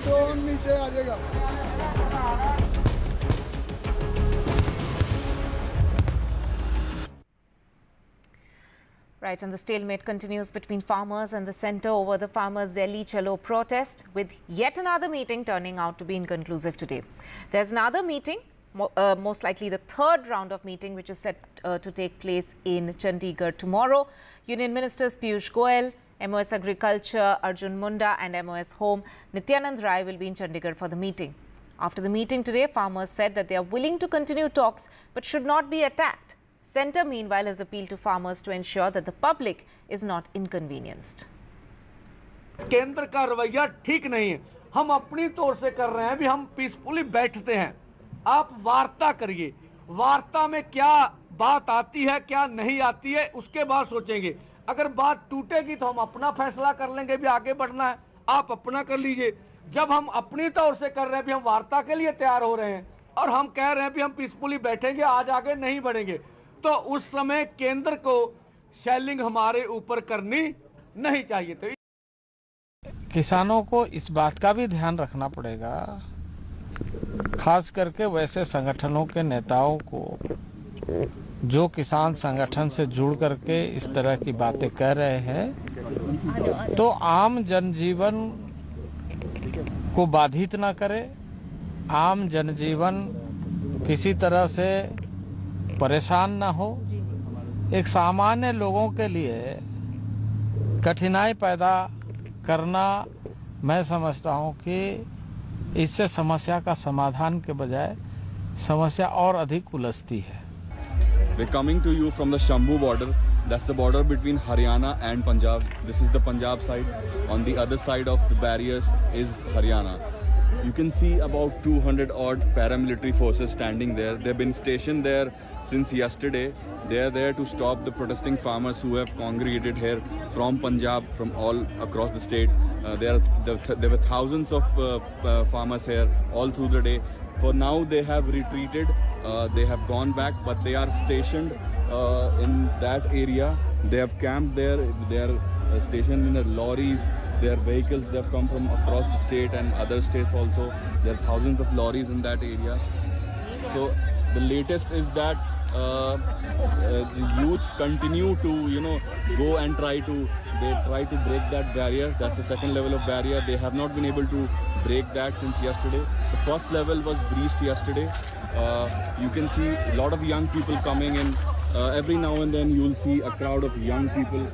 Drone नीचे आ जाएगा। Right, and the stalemate continues between farmers and the centre over the Farmers Delhi Chalo protest, with yet another meeting turning out to be inconclusive today. There's another meeting, most likely the third round of meeting, which is set to take place in Chandigarh tomorrow. Union Ministers Piyush Goyal, MOS Agriculture Arjun Munda and MOS Home Nityanand Rai will be in Chandigarh for the meeting. After the meeting today, farmers said that they are willing to continue talks but should not be attacked. Centre, meanwhile, has appealed to farmers to ensure that the public is not inconvenienced. केंद्र का रवैया ठीक नहीं है। हम अपनी तौर से कर रहे हैं भी हम पीसफुली बैठते हैं। आप वार्ता करिए, वार्ता में क्या बात आती है क्या नहीं आती है उसके बाद सोचेंगे। अगर बात टूटेगी तो हम अपना फैसला कर लेंगे भी आगे बढ़ना है, आप अपना कर लीजिए। जब हम अपनी तौर से कर रहे हैं भी हम वार्ता के लिए तैयार हो रहे हैं और हम कह रहे हैं भी हम पीसफुली बैठेंगे, आज आगे नहीं बढ़ेंगे, तो उस समय केंद्र को शेलिंग हमारे ऊपर करनी नहीं चाहिए। तो किसानों को इस बात का भी ध्यान रखना पड़ेगा, खास करके वैसे संगठनों के नेताओं को जो किसान संगठन से जुड़ करके इस तरह की बातें कह रहे हैं, तो आम जनजीवन को बाधित ना करे, आम जनजीवन किसी तरह से परेशान ना हो। एक सामान्य लोगों के लिए कठिनाई पैदा करना, मैं समझता हूं कि इससे समस्या का समाधान के बजाय समस्या और अधिक उलझती है। We're coming to you from the Shambu border. That's the border between Haryana and Punjab. This is the Punjab side. On the other side of the barriers is Haryana. You can see about 200 odd paramilitary forces standing there. They've been stationed there since yesterday. They are there to stop the protesting farmers who have congregated here from Punjab, from all across the state. There were thousands of farmers here all through the day. For now, they have retreated. They have gone back, but they are stationed in that area. They have camped there. They are stationed in their lorries, their vehicles. They have come from across the state and other states also. There are thousands of lorries in that area. So the latest is that the youth continue to, go and try to break that barrier. That's the second level of barrier. They have not been able to break that since yesterday. The first level was breached yesterday. You can see a lot of young people coming in. Every now and then you will see a crowd of young people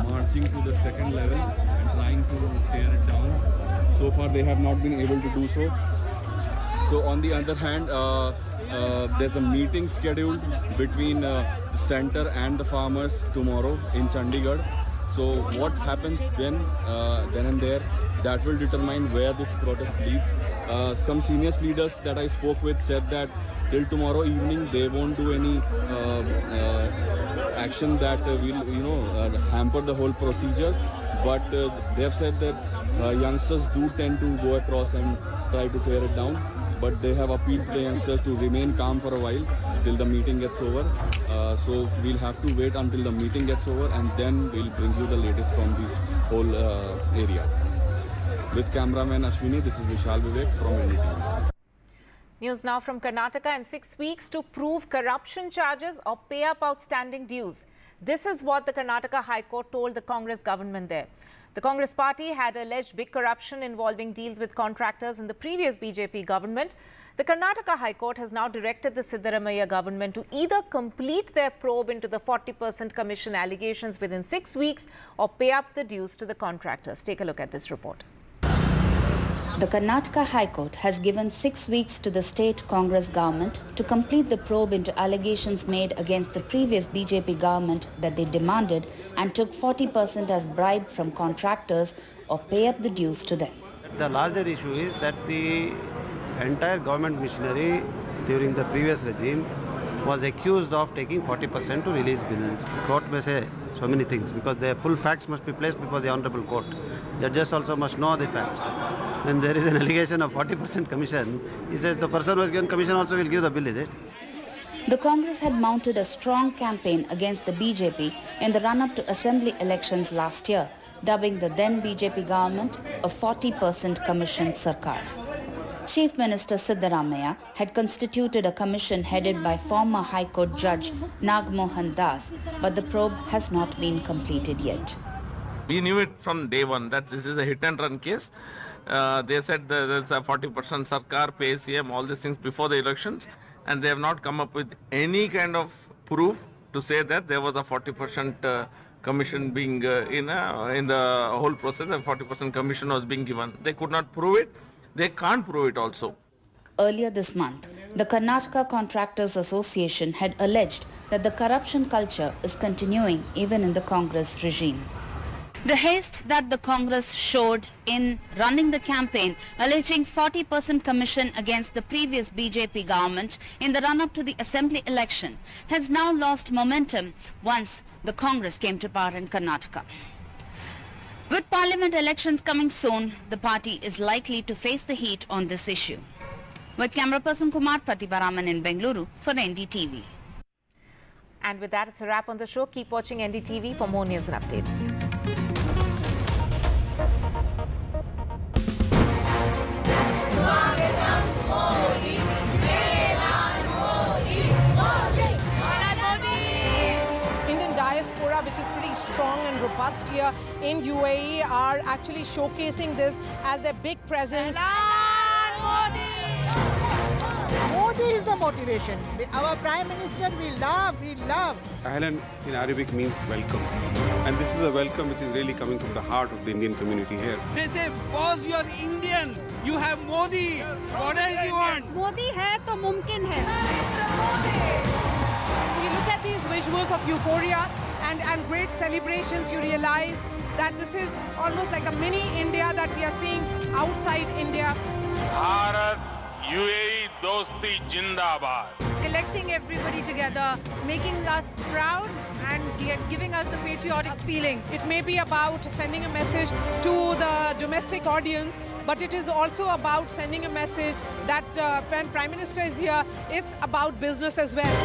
marching to the second level and trying to tear it down. So far they have not been able to do so. So on the other hand, there's a meeting scheduled between the center and the farmers tomorrow in Chandigarh. So what happens then and there, that will determine where this protest leads. Some senior leaders that I spoke with said that till tomorrow evening they won't do any action that will hamper the whole procedure. But they have said that youngsters do tend to go across and try to tear it down. But they have appealed to the youngsters to remain calm for a while till the meeting gets over. So we'll have to wait until the meeting gets over and then we'll bring you the latest from this whole area. With cameraman Ashwini, this is Vishal Vivek from NDTV. News now from Karnataka. And 6 weeks to prove corruption charges or pay up outstanding dues. This is what the Karnataka High Court told the Congress government there. The Congress party had alleged big corruption involving deals with contractors in the previous BJP government. The Karnataka High Court has now directed the Siddaramaiah government to either complete their probe into the 40% commission allegations within 6 weeks or pay up the dues to the contractors. Take a look at this report. The Karnataka High Court has given 6 weeks to the state Congress government to complete the probe into allegations made against the previous BJP government that they demanded and took 40% as bribe from contractors or pay up the dues to them. The larger issue is that the entire government machinery during the previous regime was accused of taking 40% to release bills. Court may say so many things because the full facts must be placed before the Honorable Court. Judges also must know the facts. When there is an allegation of 40% commission, he says the person who has given commission also will give the bill, is it? The Congress had mounted a strong campaign against the BJP in the run-up to assembly elections last year. dubbing the then BJP government a 40% commission sarkar. Chief Minister Siddaramaiah had constituted a commission headed by former High Court Judge Nagmohan Das, but the probe has not been completed yet. We knew it from day one that this is a hit and run case. They said there's a 40% sarkar, pay CM, all these things before the elections, and they have not come up with any kind of proof to say that there was a 40% commission being in the whole process, a 40% commission was being given. They could not prove it. They can't prove it also. Earlier this month, the Karnataka Contractors Association had alleged that the corruption culture is continuing even in the Congress regime. The haste that the Congress showed in running the campaign alleging 40% commission against the previous BJP government in the run-up to the assembly election has now lost momentum once the Congress came to power in Karnataka. With parliament elections coming soon, the party is likely to face the heat on this issue. With camera person Kumar Pratibharaman in Bengaluru for NDTV. And with that, it's a wrap on the show. Keep watching NDTV for more news and updates. Diaspora, which is pretty strong and robust here in UAE, are actually showcasing this as their big presence. Modi is the motivation. Our Prime Minister, we love. Ahlan in Arabic means welcome. And this is a welcome which is really coming from the heart of the Indian community here. They say, boss, you are Indian. You have Modi. What else do you want? Modi hai to mumkin hai. You look at these visuals of euphoria and great celebrations, you realize that this is almost like a mini India that we are seeing outside India. Bharat, UAE, Dosti, Jindabad. Collecting everybody together, making us proud and giving us the patriotic feeling. It may be about sending a message to the domestic audience, but it is also about sending a message that when Prime Minister is here, it's about business as well.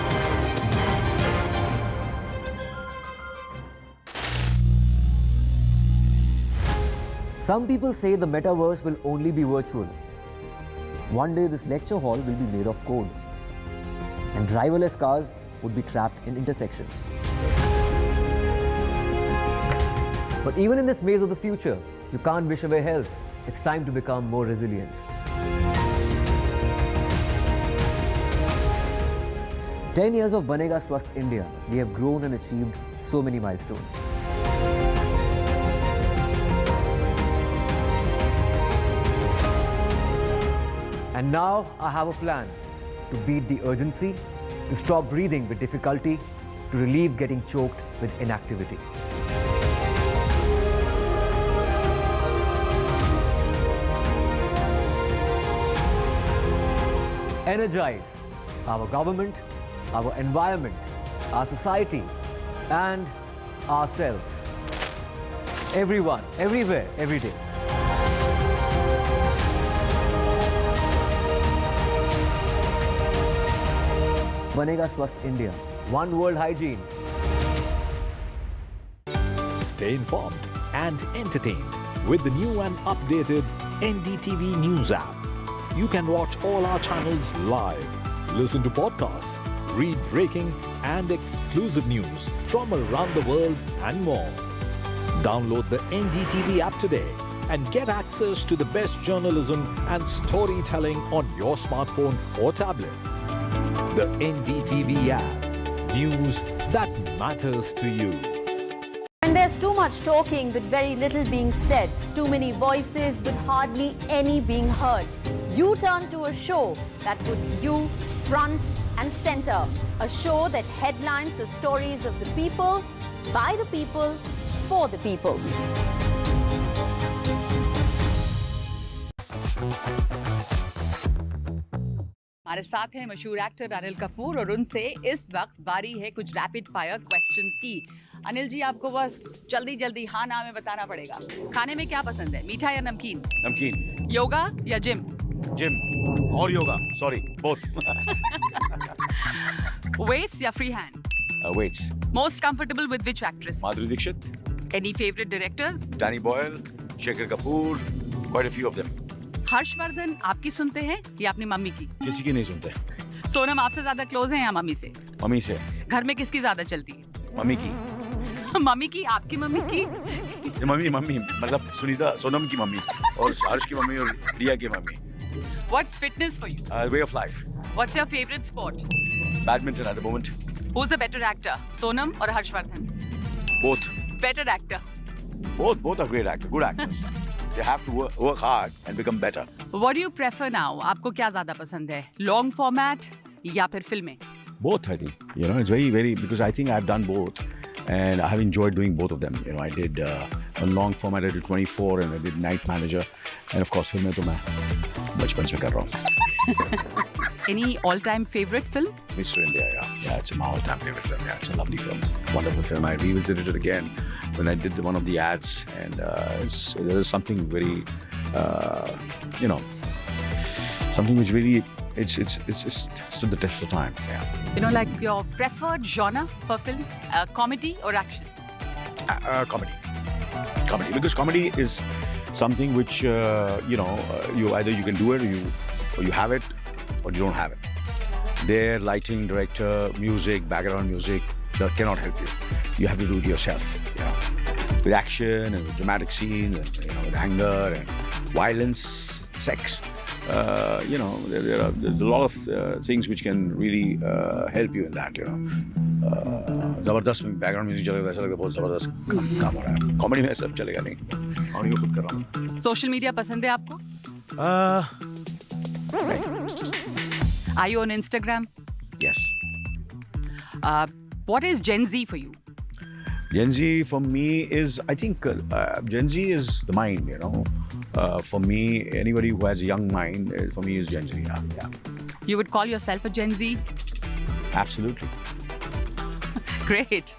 Some people say the metaverse will only be virtual. One day this lecture hall will be made of code, and driverless cars would be trapped in intersections. But even in this maze of the future, you can't wish away health. It's time to become more resilient. "10 years of Banega Swasth India, we have grown and achieved so many milestones. And now I have a plan to beat the urgency, to stop breathing with difficulty, to relieve getting choked with inactivity. Energize our government, our environment, our society, and ourselves. Everyone, everywhere, every day. Banega Swasth India. One world hygiene. Stay informed and entertained with the new and updated NDTV News app. You can watch all our channels live, listen to podcasts, read breaking and exclusive news from around the world and more. Download the NDTV app today and get access to the best journalism and storytelling on your smartphone or tablet. The NDTV app. News that matters to you. And there's too much talking but very little being said. Too many voices but hardly any being heard. You turn to a show that puts you front and center. A show that headlines the stories of the people, by the people, for the people. हमारे साथ हैं मशहूर actor Anil Kapoor और उनसे इस वक्त बारी है कुछ रैपिड फायर क्वेश्चंस की। अनिल जी, आपको बस जल्दी जल्दी हाँ ना में बताना पड़ेगा। खाने में क्या पसंद है, मीठा या नमकीन? नमकीन। योगा या जिम? जिम और योगा, सॉरी, बोथ। वेट्स या free hand? Weights. Most comfortable with which actress? Madhuri Dixit. Any favorite directors? Danny Boyle, Zakir Kapoor, quite a few of them. Harshvardhan आपकी सुनते हैं या अपनी मम्मी की? किसी की नहीं सुनते. सोनम आपसे ज्यादा क्लोज है या मम्मी से? मम्मी से. घर में किसकी ज्यादा चलती है? मम्मी की. मम्मी की, आपकी मम्मी की? मम्मी मतलब सुनीता सोनम की मम्मी और हर्ष की मम्मी और रिया की mummy. What's fitness for you? Way of life. What's your favorite sport? Badminton at the moment. Who's a better actor, Sonam or Harshvardhan? Both. Better actor. Both are great actors, good actors. They have to work hard and become better. What do you prefer now? आपको क्या ज़्यादा पसंद है? Long format या फिर फिल्में? Both, I think. You know, it's very, because I think I've done both. And I have enjoyed doing both of them. You know, I did a long format, I did 24 and I did Night Manager. And of course, filमें तो मैं बचपन से कर रहा हूँ. Any all-time favorite film? Mr. India, yeah, it's my all-time favorite film. Yeah, it's a lovely film, wonderful film. I revisited it again when I did one of the ads, and there is something very, you know, something which really it's stood the test of time. Yeah. You know, like your preferred genre for film, comedy or action? Comedy, because comedy is something which you know, you can do it, or you have it, or you don't have it. Their lighting, director, music, background music that cannot help you. You have to do it yourself. You know, with action and with dramatic scenes, and you know, with anger and violence, sex. You know, there's a lot of things which can really help you in that. You know, जबरदस्त में background music चलेगा, ऐसा लगता है बहुत जबरदस्त काम हो रहा है. Comedy में सब चलेगा नहीं. और ये खुद कर रहा हूँ. Social media पसंद है आपको? Are you on Instagram? Yes. What is Gen Z for you? Gen Z for me is, I think, Gen Z is the mind, you know. For me, anybody who has a young mind, for me is Gen Z, yeah. You would call yourself a Gen Z? Absolutely. Great.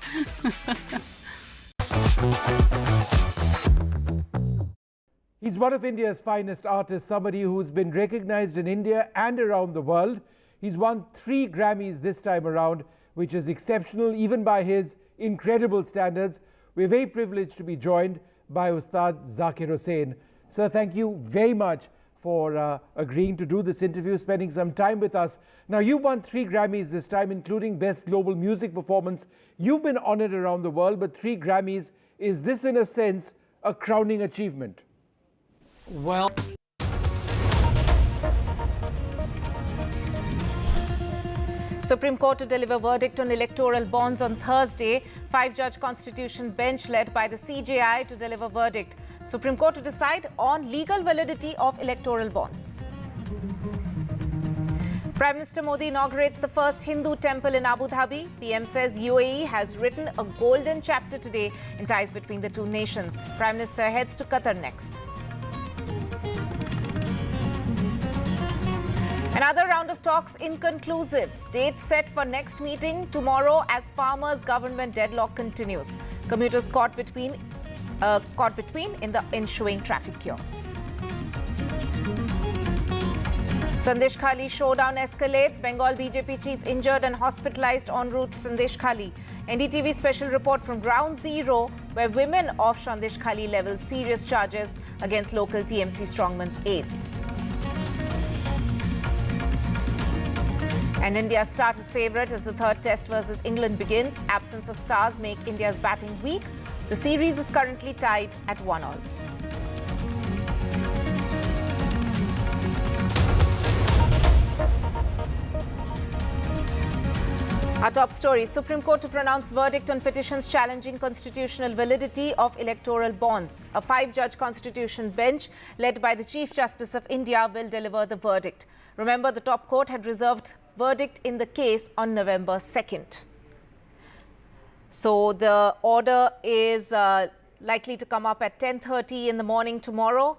He's one of India's finest artists, somebody who's been recognized in India and around the world. He's won 3 Grammys this time around, which is exceptional even by his incredible standards. We're very privileged to be joined by Ustad Zakir Hussain. Sir, thank you very much for agreeing to do this interview, spending some time with us. Now, you've won 3 Grammys this time, including Best Global Music Performance. You've been honored around the world, but 3 Grammys, is this in a sense a crowning achievement? Well, Supreme Court to deliver verdict on electoral bonds on Thursday. 5-judge constitution bench led by the CJI to deliver verdict. Supreme Court to decide on legal validity of electoral bonds. Prime Minister Modi inaugurates the first Hindu temple in Abu Dhabi. PM says UAE has written a golden chapter today in ties between the two nations. Prime Minister heads to Qatar next. Another round of talks inconclusive. Date set for next meeting tomorrow as farmers' government deadlock continues. Commuters caught between in the ensuing traffic chaos. Sandesh Khali showdown escalates. Bengal BJP chief injured and hospitalized en route to Sandesh Khali. NDTV special report from Ground Zero, where women of Sandesh Khali level serious charges against local TMC strongman's aides. And India start as favourite as the third test versus England begins. Absence of stars make India's batting weak. The series is currently tied at 1-1. Our top story, Supreme Court to pronounce verdict on petitions challenging constitutional validity of electoral bonds. A 5-judge constitution bench led by the Chief Justice of India will deliver the verdict. Remember, the top court had reserved verdict in the case on November 2nd. So the order is likely to come up at 10:30 in the morning tomorrow,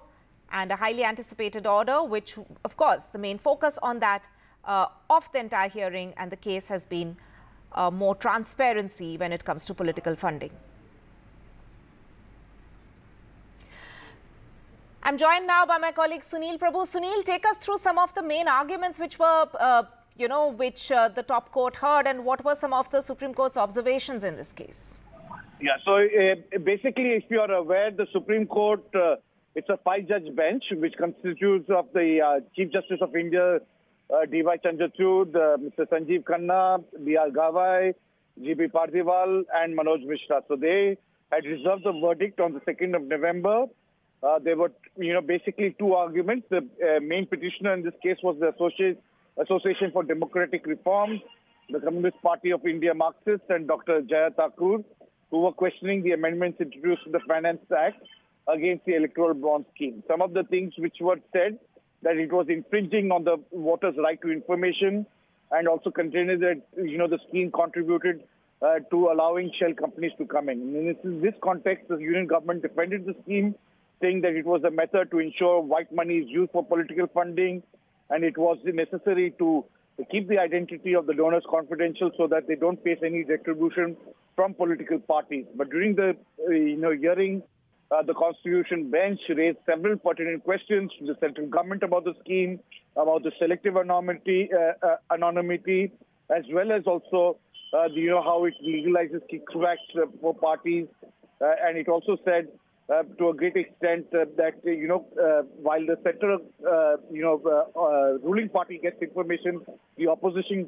and a highly anticipated order, which of course the main focus on that of the entire hearing and the case has been more transparency when it comes to political funding. I'm joined now by my colleague Sunil Prabhu. Sunil, take us through some of the main arguments which were the top court heard, and what were some of the Supreme Court's observations in this case? Yeah, so basically, if you are aware, the Supreme Court, it's a 5-judge bench which constitutes of the Chief Justice of India, D.Y. Chandrachud, Mr. Sanjeev Khanna, B.R. Gavai, G.B. Pardiwal, and Manoj Mishra. So they had reserved the verdict on the 2nd of November. There were, basically two arguments. The main petitioner in this case was the Association for Democratic Reform, the Communist Party of India Marxists, and Dr. Jaya Thakur, who were questioning the amendments introduced to the Finance Act against the electoral bond scheme. Some of the things which were said, that it was infringing on the voters' right to information, and also contended that, the scheme contributed to allowing shell companies to come in. In this context, the union government defended the scheme, saying that it was a method to ensure white money is used for political funding, and it was necessary to keep the identity of the donors confidential so that they don't face any retribution from political parties. But during the hearing, the Constitution bench raised several pertinent questions to the central government about the scheme, about the selective anonymity, as well as also how it legalizes kickbacks for parties. And it also said to a great extent that, while the center, ruling party gets information, the opposition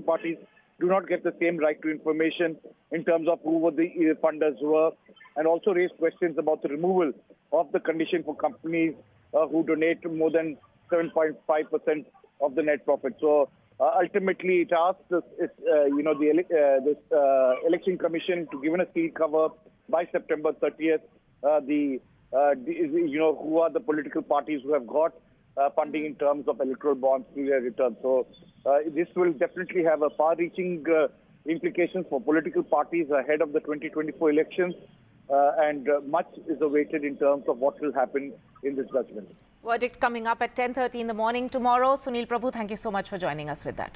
parties do not get the same right to information in terms of who the funders were, and also raised questions about the removal of the condition for companies who donate more than 7.5% of the net profit. So ultimately, it asked the Election Commission to give a seal cover by September 30th. Who are the political parties who have got funding in terms of electoral bonds to their return. So this will definitely have a far-reaching implications for political parties ahead of the 2024 elections, and much is awaited in terms of what will happen in this judgment. Verdict coming up at 10:30 in the morning tomorrow. Sunil Prabhu, thank you so much for joining us with that.